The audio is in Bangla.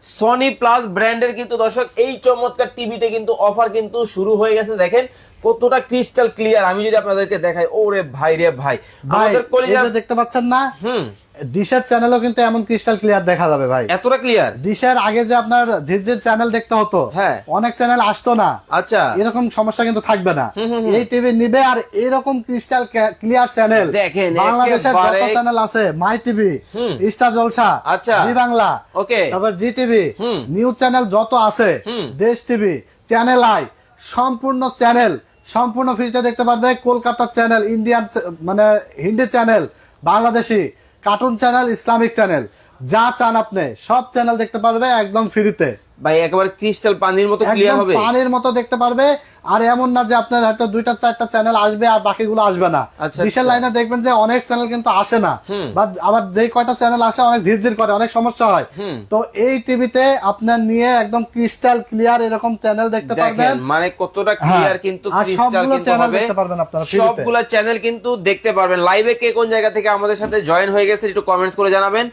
সনি প্লাস ব্র্যান্ডের কিন্তু দর্শক এই চমৎকার টিভিতে কিন্তু অফার কিন্তু শুরু হয়ে গেছে। দেখেন কতটা ক্রিস্টাল ক্লিয়ার। আমি যদি আপনাদেরকে দেখাই, ওরে ভাই রে ভাই, আমাদের কলিজা দেখতে পাচ্ছেন না? ডিশের চ্যানেলও কিন্তু এমন ক্রিস্টাল ক্লিয়ার দেখা যাবে ভাই, এতটা ক্লিয়ার। ডিশের আগে যে আপনার ঝিরঝির চ্যানেল দেখতে হতো, হ্যাঁ অনেক চ্যানেল আসতো না, আচ্ছা এরকম সমস্যা কিন্তু থাকবে না। এই টিভি নিবে আর এরকম ক্রিস্টাল ক্লিয়ার চ্যানেল দেখেন বাংলাদেশের যত একেবারে চ্যানেল আছে, মাই টিভি, স্টার জলসা, আচ্ছা জি বাংলা, ওকে, তারপর জি টিভি, নিউজ চ্যানেল যত আছে, দেশ টিভি, চ্যানেল আই, সম্পূর্ণ চ্যানেল সম্পূর্ণ ফ্রিতে দেখতে পারবে। কলকাতার চ্যানেল, ইন্ডিয়ান মানে Hindi channel, Bangladeshi cartoon channel, Islamic channel, যা চান আপনি সব চ্যানেল দেখতে পারবে একদম ফ্রিতে ভাই। একেবারে ক্রিস্টাল পানির মতো ক্লিয়ার হবে, পানির মতো দেখতে পারবে। আর এমন না যে আপনার হয়তো 2-4টা চ্যানেল আসবে আর বাকিগুলো আসবে না। ডিশের লাইনে দেখবেন যে অনেক চ্যানেল কিন্তু আসে না, বা আবার যে কয়টা চ্যানেল আসে অনেক ঝিরঝির করে, অনেক সমস্যা হয়। তো এই টিভিতে আপনার নিয়ে একদম ক্রিস্টাল ক্লিয়ার এরকম চ্যানেল দেখতে পারবেন। মানে কতটা ক্লিয়ার কিন্তু ক্রিস্টাল কিন্তু হবে, দেখতে পারবেন আপনারা, সবগুলা চ্যানেল কিন্তু দেখতে পারবেন। লাইভে কে কোন জায়গা থেকে আমাদের সাথে জয়েন হয়ে গেছে একটু কমেন্টস করে জানাবেন।